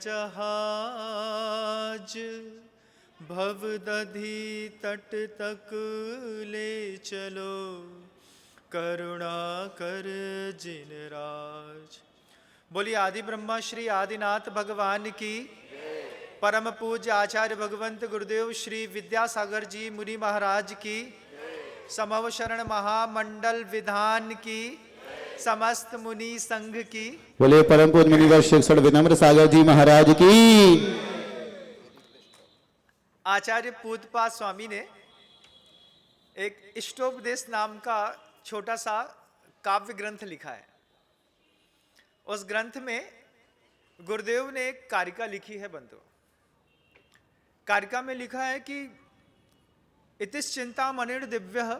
जहाज, भवदधि तट तक ले चलो, करुणा कर जिन राज। बोलिए आदि ब्रह्मा श्री आदिनाथ भगवान की, परम पूज्य आचार्य भगवंत गुरुदेव श्री विद्यासागर जी मुनि महाराज की, समव शरण महामंडल विधान की, समस्त मुनि संघ की। बोले परम पूज्य मुनिवर शिक्षण विनम्र सागर जी महाराज की। आचार्य पूतपाद स्वामी ने एक इष्टोपदेश नाम का छोटा सा काव्य ग्रंथ लिखा है। उस ग्रंथ में गुरुदेव ने एक कारिका लिखी है बंधु। कारिका में लिखा है कि इतिस चिंतामणिर् दिव्यः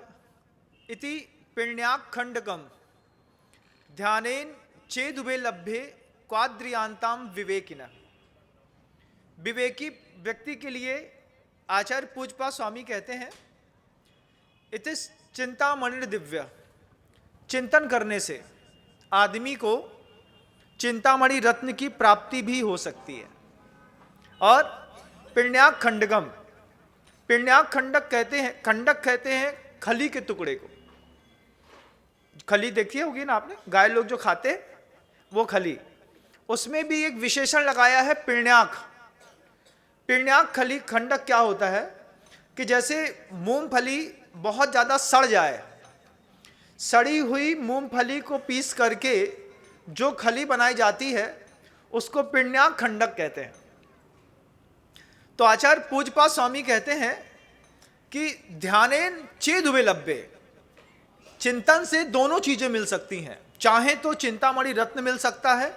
इति पिण्याखंडकम ध्यानेन चेदुबे लभ्ये क्वाद्रियांताम विवेकिनः। विवेकी व्यक्ति के लिए आचार्य पूजपा स्वामी कहते हैं इतिस चिंतामणिर् दिव्य, चिंतन करने से आदमी को चिंतामणि रत्न की प्राप्ति भी हो सकती है। और पिण्याक खंडकम, पिण्याक खंडक कहते हैं, खंडक कहते हैं खली के टुकड़े को। खली देखी होगी ना आपने, गाय लोग जो खाते हैं वो खली, उसमें भी एक विशेषण लगाया है पिण्याक। पिण्याक खली खंडक क्या होता है कि जैसे मूंगफली बहुत ज्यादा सड़ जाए, सड़ी हुई मूंगफली को पीस करके जो खली बनाई जाती है उसको पिण्याक खंडक कहते हैं। तो आचार्य पूजपा स्वामी कहते हैं कि ध्यानेन चेदुबे लभ्ये, चिंतन से दोनों चीजें मिल सकती हैं। चाहे तो चिंतामणि रत्न मिल सकता है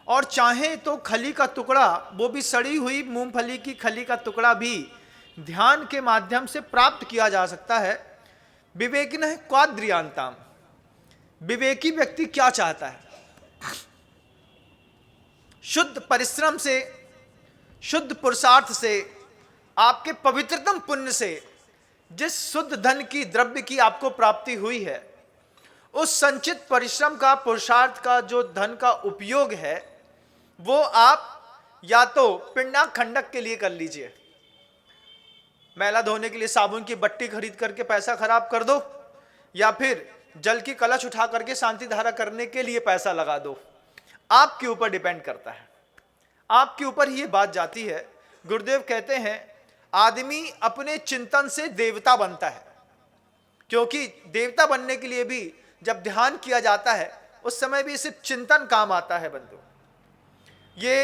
और चाहे तो खली का टुकड़ा, वो भी सड़ी हुई मूंगफली की खली का टुकड़ा भी ध्यान के माध्यम से प्राप्त किया जा सकता है। विवेकिनः क्वाद्रियांताम, विवेकी व्यक्ति क्या चाहता है? शुद्ध परिश्रम से, शुद्ध पुरुषार्थ से, आपके पवित्रतम पुण्य से जिस शुद्ध धन की, द्रव्य की आपको प्राप्ति हुई है, उस संचित परिश्रम का, पुरुषार्थ का जो धन का उपयोग है वो आप या तो पिंडाक खंडक के लिए कर लीजिए। मैला धोने के लिए साबुन की बट्टी खरीद करके पैसा खराब कर दो, या फिर जल की कलश उठा करके शांति धारा करने के लिए पैसा लगा दो। आपके ऊपर डिपेंड करता है, आपके ऊपर ही ये बात जाती है। गुरुदेव कहते हैं आदमी अपने चिंतन से देवता बनता है, क्योंकि देवता बनने के लिए भी जब ध्यान किया जाता है उस समय भी सिर्फ चिंतन काम आता है बंधु। ये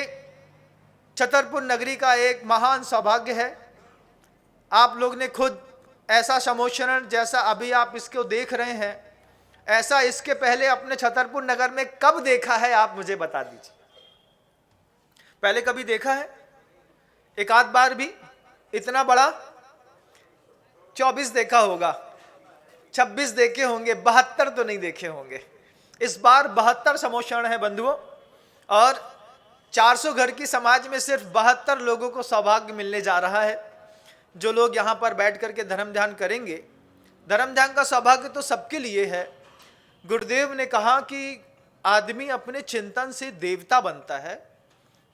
छतरपुर नगरी का एक महान सौभाग्य है। आप लोग ने खुद ऐसा समोशरण जैसा अभी आप इसको देख रहे हैं, ऐसा इसके पहले अपने छतरपुर नगर में कब देखा है आप मुझे बता दीजिए। पहले कभी देखा है? एक आध बार भी इतना बड़ा? 24 देखा होगा, 26 देखे होंगे, 72 तो नहीं देखे होंगे। इस बार 72 समोशरण है बंधुओं, और 400 घर की समाज में सिर्फ 72 लोगों को सौभाग्य मिलने जा रहा है। जो लोग यहाँ पर बैठ करके धर्म ध्यान करेंगे, धर्म ध्यान का सौभाग्य तो सबके लिए है। गुरुदेव ने कहा कि आदमी अपने चिंतन से देवता बनता है।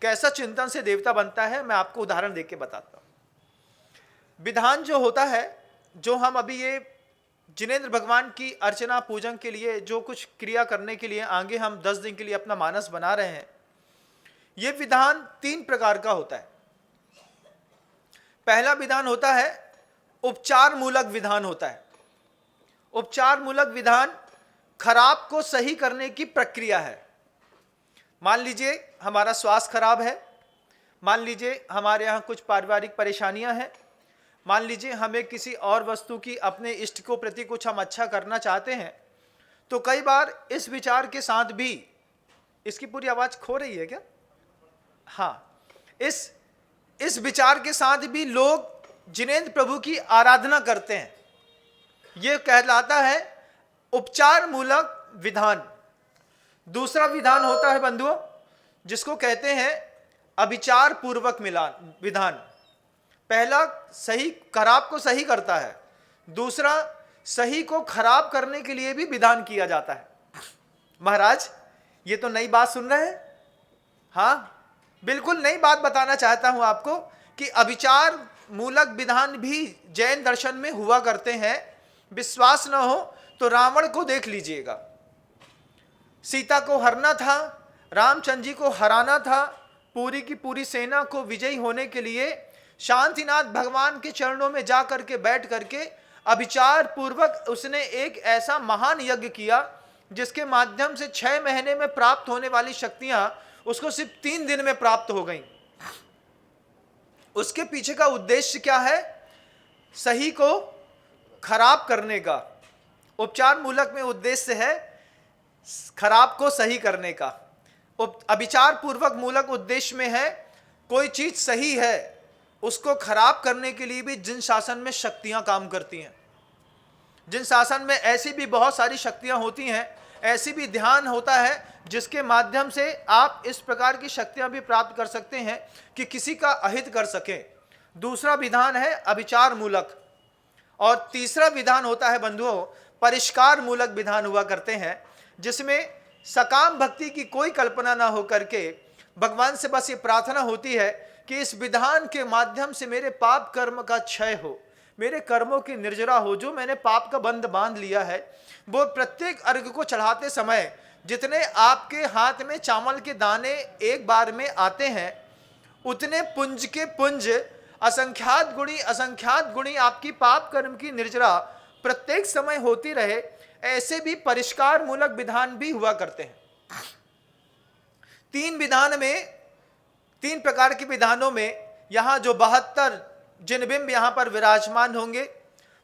कैसा चिंतन से देवता बनता है, मैं आपको उदाहरण देके बताता हूँ। विधान जो होता है, जो हम अभी ये जिनेंद्र भगवान की अर्चना पूजन के लिए जो कुछ क्रिया करने के लिए आगे हम 10 दिन के लिए अपना मानस बना रहे हैं, ये विधान 3 प्रकार का होता है। पहला विधान होता है उपचार मूलक विधान होता है। उपचार मूलक विधान खराब को सही करने की प्रक्रिया है। मान लीजिए हमारा स्वास्थ्य खराब है, मान लीजिए हमारे यहाँ कुछ पारिवारिक परेशानियां हैं, मान लीजिए हमें किसी और वस्तु की, अपने इष्ट को प्रति कुछ हम अच्छा करना चाहते हैं, तो कई बार इस विचार के साथ भी, इसकी पूरी आवाज खो रही है क्या? हाँ, इस विचार के साथ भी लोग जिनेंद्र प्रभु की आराधना करते हैं। यह कहलाता है उपचार मूलक विधान। दूसरा विधान होता है बंधुओं जिसको कहते हैं अभिचार पूर्वक मिलान विधान। पहला सही खराब को सही करता है, दूसरा सही को खराब करने के लिए भी विधान किया जाता है। महाराज ये तो नई बात सुन रहे हैं? हाँ, बिल्कुल नई बात बताना चाहता हूं आपको कि अभिचार मूलक विधान भी जैन दर्शन में हुआ करते हैं। विश्वास न हो तो रावण को देख लीजिएगा। सीता को हरना था, रामचंद्र जी को हराना था, पूरी की पूरी सेना को विजयी होने के लिए शांतिनाथ भगवान के चरणों में जा करके बैठ करके अभिचार पूर्वक उसने एक ऐसा महान यज्ञ किया जिसके माध्यम से 6 महीने में प्राप्त होने वाली शक्तियां उसको सिर्फ 3 दिन में प्राप्त हो गईं। उसके पीछे का उद्देश्य क्या है? सही को खराब करने का। उपचार मूलक में उद्देश्य है खराब को सही करने का। अभिचार पूर्वक मूलक उद्देश्य में है कोई चीज सही है उसको खराब करने के लिए भी जिन शासन में शक्तियां काम करती हैं, जिन शासन में ऐसी भी बहुत सारी शक्तियां होती हैं, ऐसी भी ध्यान होता है जिसके माध्यम से आप इस प्रकार की शक्तियां भी प्राप्त कर सकते हैं कि किसी का अहित कर सके। दूसरा विधान है अभिचार मूलक, और तीसरा विधान होता है बंधुओं परिष्कार मूलक विधान हुआ करते हैं, जिसमें सकाम भक्ति की कोई कल्पना ना हो करके भगवान से बस ये प्रार्थना होती है कि इस विधान के माध्यम से मेरे पाप कर्म का क्षय हो, मेरे कर्मों की निर्जरा हो। जो मैंने पाप का बंध बांध लिया है वो प्रत्येक अर्घ को चढ़ाते समय जितने आपके हाथ में चावल के दाने एक बार में आते हैं उतने पुंज के पुंज असंख्यात गुणी आपकी पाप कर्म की निर्जरा प्रत्येक समय होती रहे। ऐसे भी परिष्कार मूलक विधान भी हुआ करते हैं। 3 प्रकार के विधानों में यहां जो 72 जिनबिंब यहां पर विराजमान होंगे,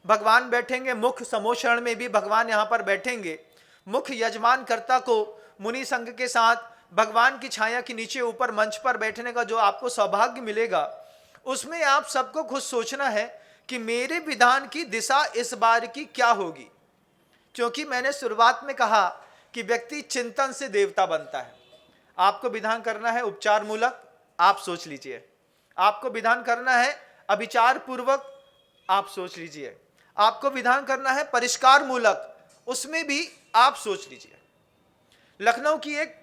भगवान बैठेंगे। मुख्य समोषण में भी भगवान यहां पर बैठेंगे। मुख्य यजमान कर्ता को मुनि संघ के साथ भगवान की छाया के नीचे ऊपर मंच पर बैठने का जो आपको सौभाग्य मिलेगा, उसमें आप सबको खुद सोचना है कि मेरे विधान की दिशा इस बार की क्या होगी। क्योंकि मैंने शुरुआत में कहा कि व्यक्ति चिंतन से देवता बनता है। आपको विधान करना है उपचार मूलक, आप सोच लीजिए। आपको विधान करना है अभिचार पूर्वक, आप सोच लीजिए। आपको विधान करना है परिष्कार मूलक, उसमें भी आप सोच लीजिए। लखनऊ की एक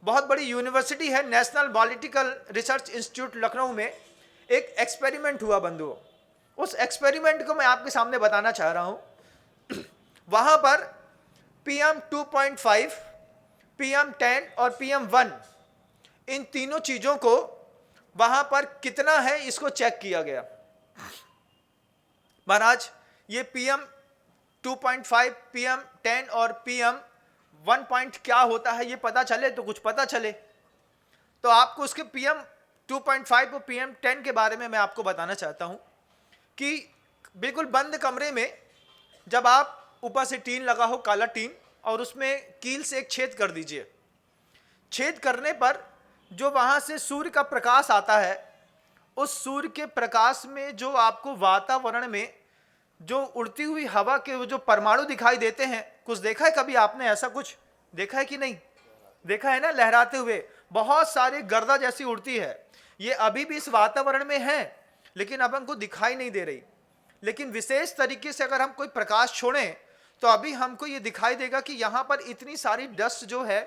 बहुत बड़ी यूनिवर्सिटी है, national political research institute Lucknow में एक एक्सपेरिमेंट हुआ बंधुओं। उस एक्सपेरिमेंट को मैं आपके सामने बताना चाह रहा हूं। वहां पर PM 2.5, PM 10 और PM 1 इन तीनों चीजों को वहां पर कितना है इसको चेक किया गया। महाराज ये PM 2.5, PM 10 और PM 1 पॉइंट क्या होता है ये पता चले तो कुछ पता चले। तो आपको उसके PM 2.5 और PM 10 के बारे में मैं आपको बताना चाहता हूं कि बिल्कुल बंद कमरे में जब आप ऊपर से टीन लगा हो, काला टीन, और उसमें कील से एक छेद कर दीजिए। छेद करने पर जो वहां से सूर्य का प्रकाश आता है, उस सूर्य के प्रकाश में जो आपको वातावरण में जो उड़ती हुई हवा के वो जो परमाणु दिखाई देते हैं, कुछ देखा है कभी आपने? ऐसा कुछ देखा है कि नहीं? देखा है ना, लहराते हुए बहुत सारी गर्दा जैसी उड़ती है। ये अभी भी इस वातावरण में है लेकिन अब हमको दिखाई नहीं दे रही। लेकिन विशेष तरीके से अगर हम कोई प्रकाश छोड़ें तो अभी हमको ये दिखाई देगा कि यहाँ पर इतनी सारी डस्ट जो है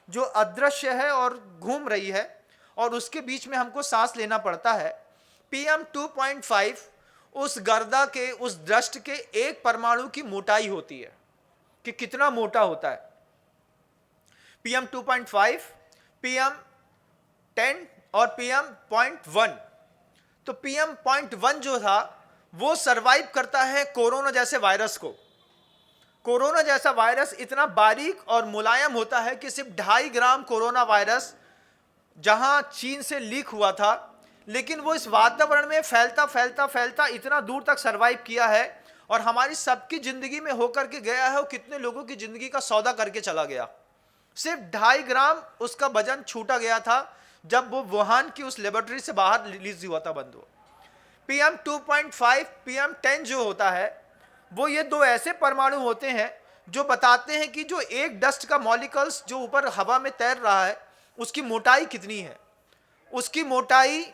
जो अदृश्य है और घूम रही है, और उसके बीच में हमको सांस लेना पड़ता है। PM 2.5 उस गर्दा के, उस डस्ट के एक परमाणु की मोटाई होती है कि कितना मोटा होता है। PM 2.5, PM 10 और PM 0.1। तो PM 0.1 जो था वो सरवाइव करता है कोरोना जैसे वायरस को। कोरोना जैसा वायरस इतना बारीक और मुलायम होता है कि सिर्फ 2.5 ग्राम कोरोना वायरस जहां चीन से लीक हुआ था, लेकिन वो इस वातावरण में फैलता फैलता फैलता इतना दूर तक सरवाइव किया है और हमारी सबकी जिंदगी में होकर के गया है। वो कितने लोगों की जिंदगी का सौदा करके चला गया। सिर्फ 2.5 ग्राम उसका वजन छूटा गया था जब वो वुहान की उस लेबोरेटरी से बाहर रिलीज हुआ था बंधु। PM 2.5, PM 10 जो होता है वो ये दो ऐसे परमाणु होते हैं जो बताते हैं कि जो एक डस्ट का मॉलिक्यूल्स जो ऊपर हवा में तैर रहा है उसकी मोटाई कितनी है। उसकी मोटाई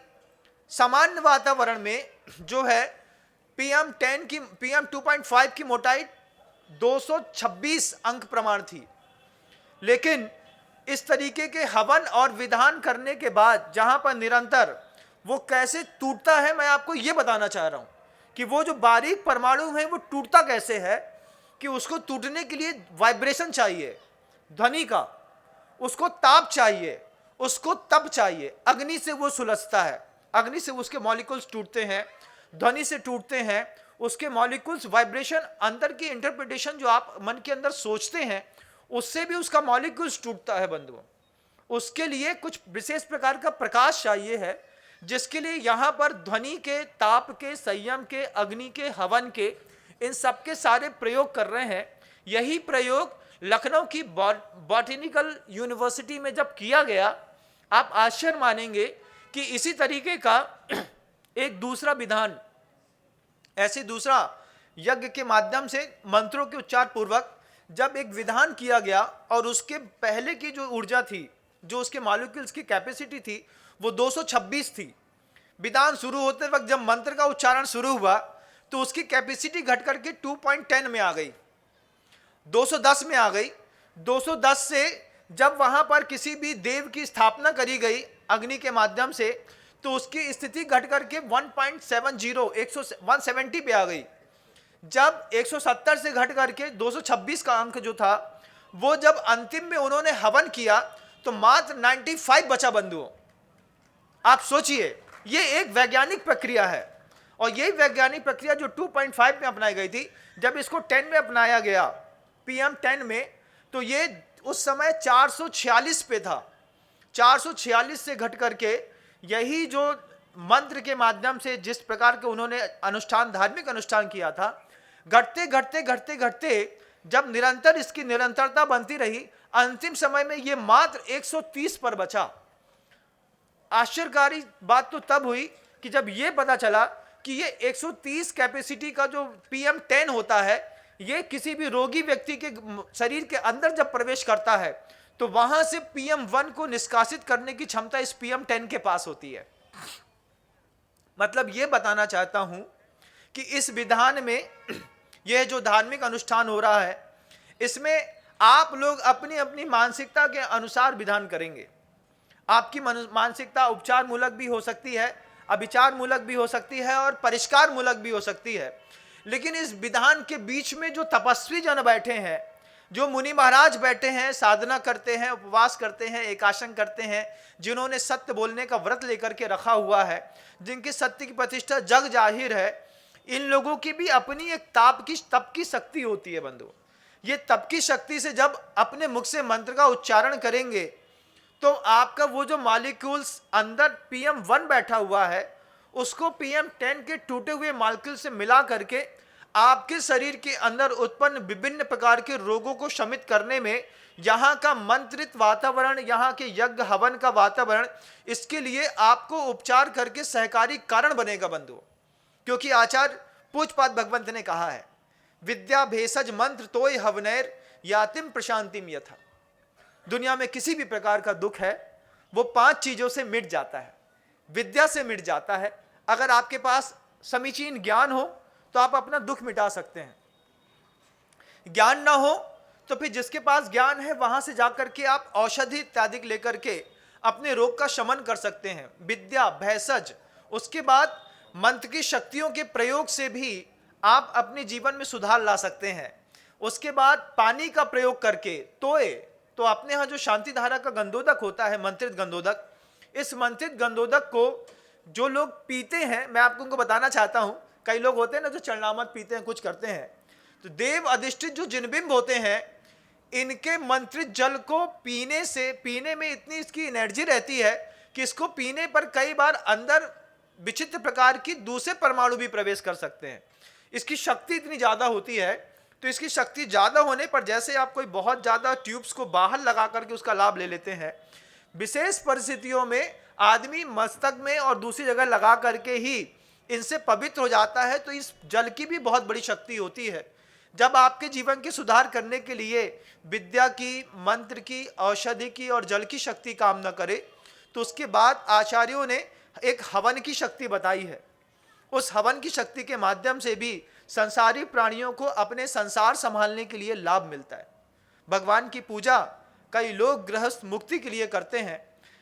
सामान्य वातावरण में जो है PM 10 की, PM 2.5 की मोटाई 226 अंक प्रमाण थी, लेकिन इस तरीके के हवन और विधान करने के बाद जहां पर निरंतर वो कैसे टूटता है, मैं आपको यह बताना चाह रहा हूं कि वो जो बारीक परमाणु है वो टूटता कैसे है, कि उसको टूटने के लिए वाइब्रेशन चाहिए ध्वनि का, उसको ताप चाहिए, उसको तप चाहिए। अग्नि से वो सुलझता है, अग्नि से उसके मॉलिक्यूल्स टूटते हैं, ध्वनि से टूटते हैं उसके मॉलिक्यूल्स। वाइब्रेशन, अंदर की इंटरप्रिटेशन जो आप मन के अंदर सोचते हैं उससे भी उसका मॉलिक्यूल्स टूटता है बंधुओं। उसके लिए कुछ विशेष प्रकार का प्रकाश चाहिए है, जिसके लिए यहां पर ध्वनि के, ताप के, संयम के, अग्नि के, हवन के, इन सब के सारे प्रयोग कर रहे हैं। यही प्रयोग लखनऊ की बॉटनिकल यूनिवर्सिटी में जब किया गया, आप आश्चर्य मानेंगे कि इसी तरीके का एक दूसरा विधान, ऐसे दूसरा यज्ञ के माध्यम से मंत्रों के उच्चार पूर्वक जब एक विधान किया गया, और उसके पहले की जो ऊर्जा थी, जो उसके मॉलिक्यूल्स की कैपेसिटी थी, वो 226 थी। विधान शुरू होते वक्त जब मंत्र का उच्चारण शुरू हुआ तो उसकी कैपेसिटी घट करके 2.10 में आ गई, 210 में आ गई। 210 से जब वहां पर किसी भी देव की स्थापना करी गई अग्नि के माध्यम से, तो उसकी स्थिति घट करके 170 पे आ गई। जब 170 से घट करके 226 का अंक जो था, वो जब अंतिम में उन्होंने हवन किया तो मात्र 95 बचा बंधुओं। आप सोचिए, ये एक वैज्ञानिक प्रक्रिया है, और यही वैज्ञानिक प्रक्रिया जो 2.5 में अपनाई गई थी, जब इसको 10 में अपनाया गया, PM 10 में, तो ये उस समय 446 पे था। 446 से घट करके यही जो मंत्र के माध्यम से जिस प्रकार के उन्होंने अनुष्ठान, धार्मिक अनुष्ठान किया था, घटते घटते घटते घटते जब निरंतर इसकी निरंतरता बनती रही, अंतिम समय में ये मात्र 130 पर बचा। आश्चर्यकारी बात तो तब हुई कि जब ये पता चला कि ये 130 कैपेसिटी का जो PM 10 होता है, ये किसी भी रोगी व्यक्ति के शरीर के अंदर जब प्रवेश करता है तो वहां से PM 1 को निष्कासित करने की क्षमता इस PM 10 के पास होती है। मतलब ये बताना चाहता हूं कि इस विधान में यह जो धार्मिक अनुष्ठान हो रहा है, इसमें आप लोग अपनी अपनी मानसिकता के अनुसार विधान करेंगे। आपकी मानसिकता उपचार मूलक भी हो सकती है, अभिचार मूलक भी हो सकती है, और परिष्कार मूलक भी हो सकती है। लेकिन इस विधान के बीच में जो तपस्वी जन बैठे हैं, जो मुनि महाराज बैठे हैं, साधना करते हैं, उपवास करते हैं, एकासन करते हैं, जिन्होंने सत्य बोलने का व्रत लेकर के रखा हुआ है, जिनकी सत्य की प्रतिष्ठा जग जाहिर है, इन लोगों की भी अपनी एक तप की शक्ति होती है बंधु। ये तप की शक्ति से जब अपने मुख से मंत्र का उच्चारण करेंगे तो आपका वो जो मॉलिक्यूल्स अंदर PM 1 बैठा हुआ है, उसको PM 10 के टूटे हुए मॉलिक्यूल से मिला करके आपके शरीर के अंदर उत्पन्न विभिन्न प्रकार के रोगों को शमित करने में यहाँ का मंत्रित वातावरण, यहाँ के यज्ञ हवन का वातावरण, इसके लिए आपको उपचार करके सहकारी कारण बनेगा बंधुओं। क्योंकि आचार्य पूज्यपाद भगवंत ने कहा है, विद्या भेषज मंत्र तोय हवनैर यातिम प्रशांतिम यथा। दुनिया में किसी भी प्रकार का दुख है वो 5 चीजों से मिट जाता है। विद्या से मिट जाता है, अगर आपके पास समीचीन ज्ञान हो तो आप अपना दुख मिटा सकते हैं। ज्ञान ना हो तो फिर जिसके पास ज्ञान है वहां से जाकर के आप औषधि इत्यादि लेकर के अपने रोग का शमन कर सकते हैं। विद्या भेषज, उसके बाद मंत्र की शक्तियों के प्रयोग से भी आप अपने जीवन में सुधार ला सकते हैं। उसके बाद पानी का प्रयोग करके तोय, तो अपने यहाँ जो शांति धारा का गंधोदक होता है, मंत्रित गंधोदक, इस मंत्रित गंधोदक को जो लोग पीते हैं, मैं आपको उनको बताना चाहता हूं, कई लोग होते हैं ना जो चरणामृत पीते हैं, कुछ करते हैं, तो देव अधिष्ठित जो जिनबिंब होते हैं, इनके मंत्रित जल को पीने से, पीने में इतनी इसकी एनर्जी रहती है कि इसको पीने पर कई बार अंदर विचित्र प्रकार की दूसरे परमाणु भी प्रवेश कर सकते हैं। इसकी शक्ति इतनी ज्यादा होती है, तो इसकी शक्ति ज्यादा होने पर जैसे आप कोई बहुत ज्यादा ट्यूब्स को बाहर लगा करके उसका लाभ ले लेते हैं, विशेष परिस्थितियों में आदमी मस्तक में और दूसरी जगह लगा करके ही इनसे पवित्र हो जाता है। तो इस जल की भी बहुत बड़ी शक्ति होती है। जब आपके जीवन के सुधार करने के लिए विद्या की, मंत्र की, औषधि की और जल की शक्ति काम न करे, तो उसके बाद आचार्यों ने एक हवन की शक्ति बताई है। उस हवन की शक्ति के माध्यम से भी संसारी प्राणियों को अपने संसार संभालने के लिए लाभ मिलता है। भगवान की पूजा कई लोग गृहस्थ मुक्ति के लिए करते हैं,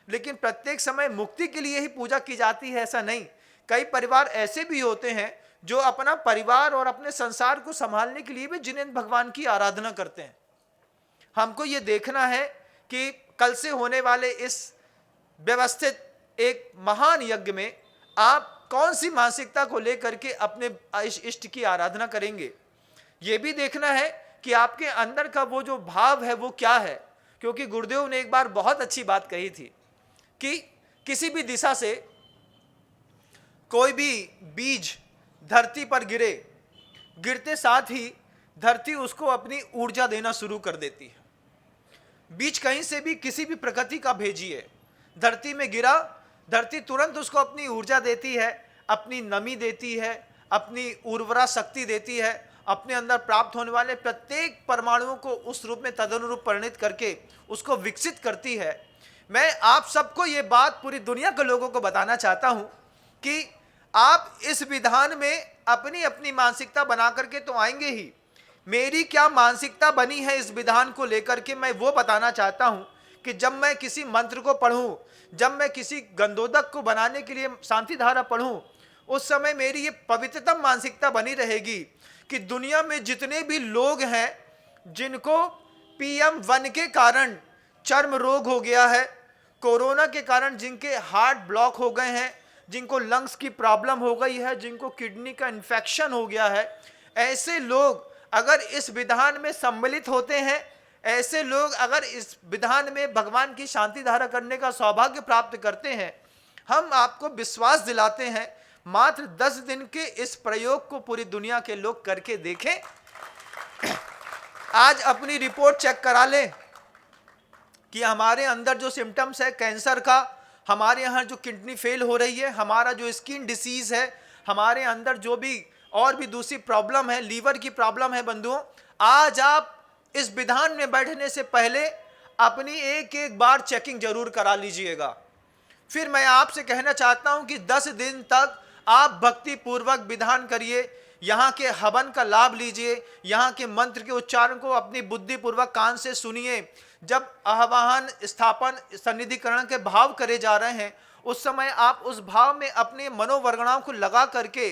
लेकिन प्रत्येक समय मुक्ति के लिए ही पूजा की जाती है ऐसा नहीं। कई परिवार ऐसे भी होते हैं जो अपना परिवार और अपने संसार को संभालने के लिए भी जिनेंद्र भगवान की आराधना करते हैं। हमको ये देखना है कि कल से होने वाले इस व्यवस्थित एक महान यज्ञ में आप कौन सी मानसिकता को लेकर के अपने इष्ट की आराधना करेंगे। ये भी देखना है कि आपके अंदर का वो जो भाव है वो क्या है, क्योंकि गुरुदेव ने एक बार बहुत अच्छी बात कही थी कि किसी भी दिशा से कोई भी बीज धरती पर गिरे, गिरते साथ ही धरती उसको अपनी ऊर्जा देना शुरू कर देती है। बीज कहीं से भी किसी भी प्रकृति का भेजिए, धरती में गिरा, धरती तुरंत उसको अपनी ऊर्जा देती है, अपनी नमी देती है, अपनी उर्वरा शक्ति देती है, अपने अंदर प्राप्त होने वाले प्रत्येक परमाणुओं को उस रूप में तदनुरूप परिणित करके उसको विकसित करती है। मैं आप सबको ये बात पूरी दुनिया के लोगों को बताना चाहता हूं कि आप इस विधान में अपनी अपनी मानसिकता बना करके तो आएंगे ही। मेरी क्या मानसिकता बनी है इस विधान को लेकर के, मैं वो बताना चाहता हूं कि जब मैं किसी मंत्र को पढ़ूं, जब मैं किसी गंधोदक को बनाने के लिए शांति धारा पढ़ूं, उस समय मेरी ये पवित्रतम मानसिकता बनी रहेगी कि दुनिया में जितने भी लोग हैं जिनको PM1 के कारण चर्म रोग हो गया है, कोरोना के कारण जिनके हार्ट ब्लॉक हो गए हैं, जिनको लंग्स की प्रॉब्लम हो गई है, जिनको किडनी का इन्फेक्शन हो गया है, ऐसे लोग अगर इस विधान में सम्मिलित होते हैं, ऐसे लोग अगर इस विधान में भगवान की शांति धारा करने का सौभाग्य प्राप्त करते हैं, हम आपको विश्वास दिलाते हैं मात्र 10 दिन के इस प्रयोग को पूरी दुनिया के लोग करके देखें। आज अपनी रिपोर्ट चेक करा लें कि हमारे अंदर जो सिम्टम्स है कैंसर का, हमारे यहाँ जो किडनी फेल हो रही है, हमारा जो स्किन डिसीज है, हमारे अंदर जो भी और भी दूसरी प्रॉब्लम है, लीवर की प्रॉब्लम है बंधुओं, आज आप इस विधान में बैठने से पहले अपनी एक एक बार चेकिंग जरूर करा लीजिएगा। फिर मैं आपसे कहना चाहता हूं कि 10 दिन तक आप भक्ति पूर्वक विधान करिए, यहाँ के हवन का लाभ लीजिए, यहाँ के मंत्र के उच्चारण को अपनी बुद्धि पूर्वक कान से सुनिए। जब आवाहन, स्थापन, सन्निधिकरण के भाव करे जा रहे हैं, उस समय आप उस भाव में अपने मनोवर्गणाओं को लगा करके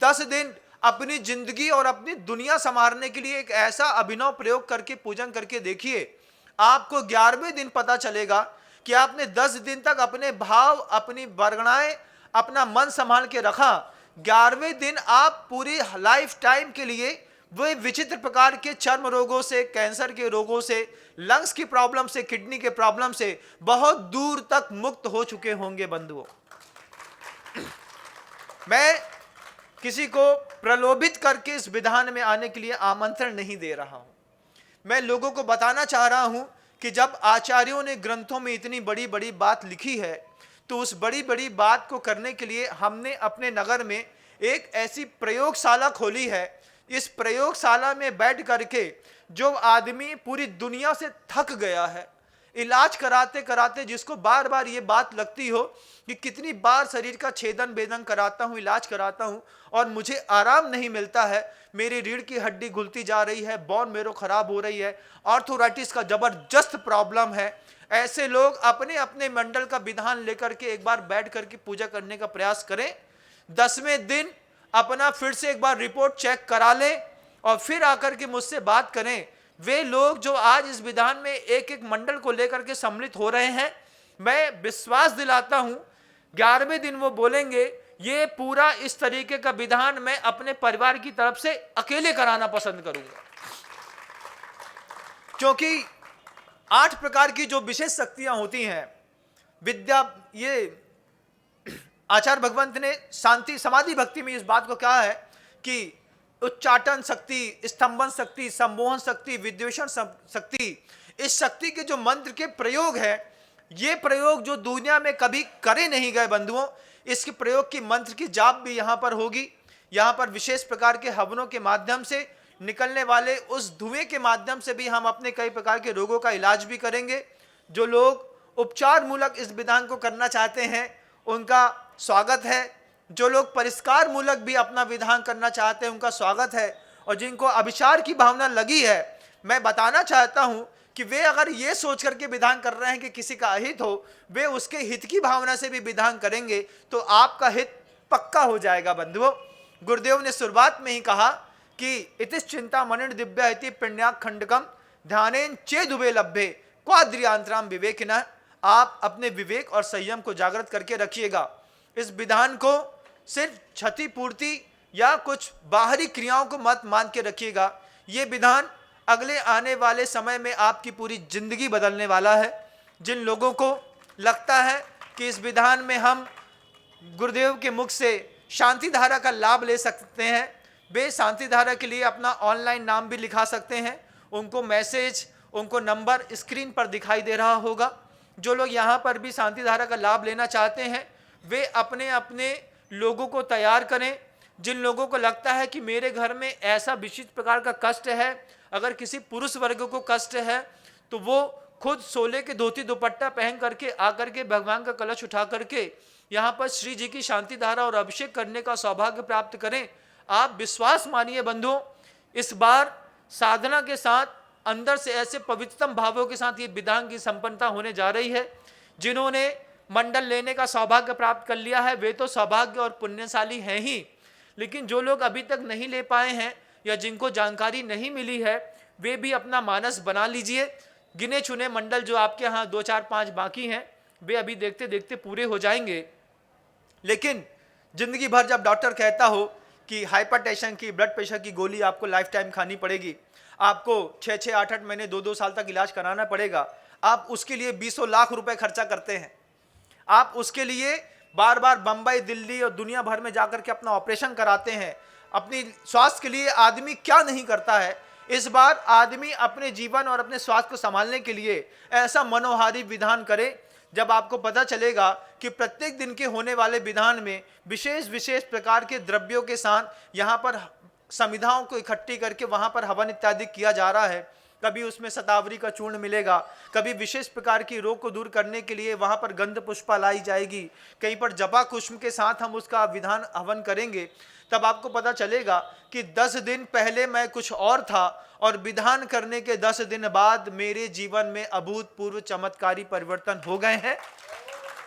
10 दिन अपनी जिंदगी और अपनी दुनिया संवारने के लिए एक ऐसा अभिनव प्रयोग करके पूजन करके देखिए। आपको 11वें दिन पता चलेगा कि आपने 10 दिन तक अपने भाव, अपनी वर्गणाएं, अपना मन संभाल के रखा। 11वें दिन आप पूरी लाइफ टाइम के लिए वे विचित्र प्रकार के चर्म रोगों से, कैंसर के रोगों से, लंग्स की प्रॉब्लम से, किडनी के प्रॉब्लम से बहुत दूर तक मुक्त हो चुके होंगे बंधुओं। मैं किसी को प्रलोभित करके इस विधान में आने के लिए आमंत्रण नहीं दे रहा हूं। मैं लोगों को बताना चाह रहा हूं कि जब आचार्यों ने ग्रंथों में इतनी बड़ी बड़ी बात लिखी है, तो उस बड़ी बड़ी बात को करने के लिए हमने अपने नगर में एक ऐसी प्रयोगशाला खोली है। इस प्रयोगशाला में बैठ करके जो आदमी पूरी दुनिया से थक गया है, इलाज कराते कराते जिसको बार बार ये बात लगती हो कि कितनी बार शरीर का छेदन बेदन कराता हूँ, इलाज कराता हूँ और मुझे आराम नहीं मिलता है, मेरी रीढ़ की हड्डी घुलती जा रही है, बोन मेरो खराब हो रही है, आर्थराइटिस का जबरदस्त प्रॉब्लम है, ऐसे लोग अपने अपने मंडल का विधान लेकर के एक बार बैठ करके पूजा करने का प्रयास करें। 10वें दिन अपना फिर से एक बार रिपोर्ट चेक करा लें और फिर आकर के मुझसे बात करें। वे लोग जो आज इस विधान में एक एक मंडल को लेकर के सम्मिलित हो रहे हैं, मैं विश्वास दिलाता हूं 11वें दिन वो बोलेंगे ये पूरा इस तरीके का विधान मैं अपने परिवार की तरफ से अकेले कराना पसंद करूंगा, क्योंकि 8 प्रकार की जो विशेष शक्तियां होती हैं विद्या, ये आचार्य भगवंत ने शांति समाधि भक्ति में इस बात को कहा है कि उच्चाटन शक्ति, स्तंभन शक्ति, संमोहन शक्ति, विद्वेषण शक्ति, इस शक्ति के जो मंत्र के प्रयोग है, ये प्रयोग जो दुनिया में कभी करे नहीं गए बंधुओं, इसके प्रयोग की मंत्र की जाप भी यहाँ पर होगी। यहाँ पर विशेष प्रकार के हवनों के माध्यम से निकलने वाले उस धुएं के माध्यम से भी हम अपने कई प्रकार के रोगों का इलाज भी करेंगे। जो लोग उपचार मूलक इस विधान को करना चाहते हैं उनका स्वागत है, जो लोग परिष्कार मूलक भी अपना विधान करना चाहते हैं उनका स्वागत है, और जिनको अभिचार की भावना लगी है, मैं बताना चाहता हूं कि वे अगर ये सोच करके विधान कर रहे हैं कि किसी का अहित हो, वे उसके हित की भावना से भी विधान करेंगे तो आपका हित पक्का हो जाएगा बंधुओं। गुरुदेव ने शुरुआत में ही कहा कि इतिस चिंता मनिर दिव्या इति पुण्याक खंडकम ध्यानेन चेदुबे लभ्ये क्वाद्रियांतराम विवेकिना। आप अपने विवेक और संयम को जागृत करके रखिएगा। इस विधान को सिर्फ क्षतिपूर्ति या कुछ बाहरी क्रियाओं को मत मान के रखिएगा। ये विधान अगले आने वाले समय में आपकी पूरी जिंदगी बदलने वाला है। जिन लोगों को लगता है कि इस विधान में हम गुरुदेव के मुख से शांति धारा का लाभ ले सकते हैं, वे शांति धारा के लिए अपना ऑनलाइन नाम भी लिखा सकते हैं। उनको मैसेज, उनको नंबर स्क्रीन पर दिखाई दे रहा होगा। जो लोग यहाँ पर भी शांति धारा का लाभ लेना चाहते हैं वे अपने अपने लोगों को तैयार करें। जिन लोगों को लगता है कि मेरे घर में ऐसा विशिष्ट प्रकार का कष्ट है, अगर किसी पुरुष वर्ग को कष्ट है तो वो खुद सोले के धोती दुपट्टा पहन करके आकर के भगवान का कलश उठा करके यहाँ पर श्री जी की शांति धारा और अभिषेक करने का सौभाग्य प्राप्त करें। आप विश्वास मानिए बंधुओं, इस बार साधना के साथ अंदर से ऐसे पवित्रतम भावों के साथ ये विधान की संपन्नता होने जा रही है। जिन्होंने मंडल लेने का सौभाग्य प्राप्त कर लिया है वे तो सौभाग्य और पुण्यशाली हैं ही, लेकिन जो लोग अभी तक नहीं ले पाए हैं या जिनको जानकारी नहीं मिली है वे भी अपना मानस बना लीजिए। गिने चुने मंडल जो आपके यहाँ 2 4 5 बाकी हैं वे अभी देखते देखते पूरे हो जाएंगे। लेकिन जिंदगी भर जब डॉक्टर कहता हो कि हाइपरटेंशन की, ब्लड प्रेशर की गोली आपको लाइफ टाइम खानी पड़ेगी, आपको 6-6 8-8 महीने 2-2 साल तक इलाज कराना पड़ेगा, आप उसके लिए 20 लाख रुपए खर्चा करते हैं। आप उसके लिए बार बार बंबई, दिल्ली और दुनिया भर में जाकर के अपना ऑपरेशन कराते हैं। अपनी स्वास्थ्य के लिए आदमी क्या नहीं करता है। इस बार आदमी अपने जीवन और अपने स्वास्थ्य को संभालने के लिए ऐसा मनोहारी विधान करे जब आपको पता चलेगा कि प्रत्येक दिन के होने वाले विधान में विशेष विशेष प्रकार के द्रव्यों के साथ यहाँ पर समिधाओं को इकट्ठी करके वहाँ पर हवन इत्यादि किया जा रहा है। कभी उसमें शतावरी का चूर्ण मिलेगा, कभी विशेष प्रकार की रोग को दूर करने के लिए वहाँ पर गंध पुष्पा लाई जाएगी, कहीं पर जपा कुसुम के साथ हम उसका विधान हवन करेंगे। तब आपको पता चलेगा कि 10 दिन पहले मैं कुछ और था और विधान करने के 10 दिन बाद मेरे जीवन में अभूतपूर्व चमत्कारी परिवर्तन हो गए हैं।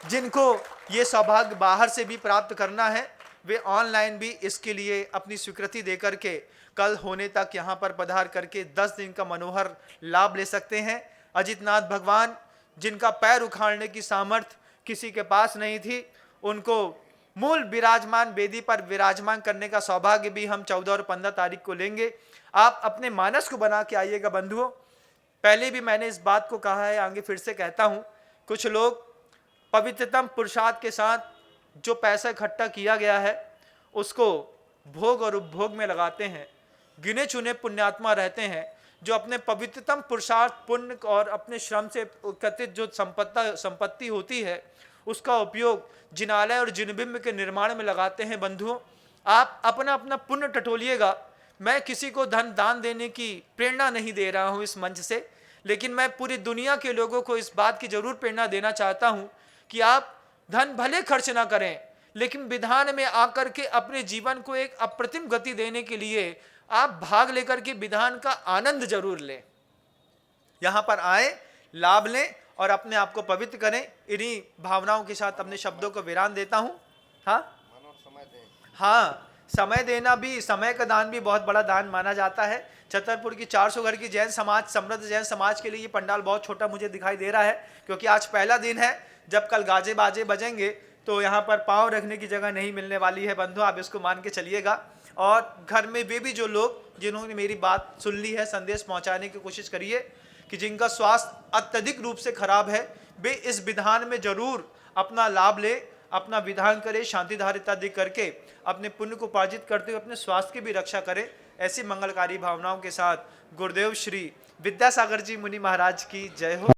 जिनको ये सौभाग्य बाहर से भी प्राप्त करना है वे ऑनलाइन भी इसके लिए अपनी स्वीकृति देकर के कल होने तक यहाँ पर पधार करके 10 दिन का मनोहर लाभ ले सकते हैं। अजितनाथ भगवान जिनका पैर उखाड़ने की सामर्थ्य किसी के पास नहीं थी, उनको मूल विराजमान वेदी पर विराजमान करने का सौभाग्य भी हम 14 और 15 तारीख को लेंगे। आप अपने मानस को बना के आइएगा बंधुओं। पहले भी मैंने इस बात को कहा है, आगे फिर से कहता हूँ, कुछ लोग पवित्रतम पुरुषार्थ के साथ जो पैसा इकट्ठा किया गया है उसको भोग और उपभोग में लगाते हैं। गिने चुने पुण्यात्मा रहते हैं जो अपने पवित्रतम पुरुषार्थ, पुण्य और अपने श्रम से एकत्रित जो संपत्ति होती है उसका उपयोग जिनालय और जिनबिंब के निर्माण में लगाते हैं। बंधुओं, आप अपना अपना पुण्य टटोलिएगा। मैं किसी को धन दान देने की प्रेरणा नहीं दे रहा हूं इस मंच से, लेकिन मैं पूरी दुनिया के लोगों को इस बात की जरूर प्रेरणा देना चाहता हूं कि आप धन भले खर्च ना करें, लेकिन विधान में आकर के अपने जीवन को एक अप्रतिम गति देने के लिए आप भाग लेकर के विधान का आनंद जरूर लें। यहां पर आए, लाभ लें और अपने आप को पवित्र करें। इन्हीं भावनाओं के साथ अपने शब्दों को विराम देता हूं। हाँ, समय देना भी, समय का दान भी बहुत बड़ा दान माना जाता है। छतरपुर की 400 घर की जैन समाज, समृद्ध जैन समाज के लिए ये पंडाल बहुत छोटा मुझे दिखाई दे रहा है, क्योंकि आज पहला दिन है। जब कल गाजे बाजे बजेंगे तो यहाँ पर पाँव रखने की जगह नहीं मिलने वाली है। बंधु, आप इसको मान के चलिएगा। और घर में वे भी जो लोग जिन्होंने मेरी बात सुन ली है, संदेश पहुँचाने की कोशिश करिए कि जिनका स्वास्थ्य अत्यधिक रूप से खराब है वे इस विधान में जरूर अपना लाभ ले, अपना विधान करे, शांति धार इत्यादि करके अपने पुण्य को उपार्जित करते हुए अपने स्वास्थ्य की भी रक्षा करें। ऐसी मंगलकारी भावनाओं के साथ गुरुदेव श्री विद्यासागर जी मुनि महाराज की जय हो।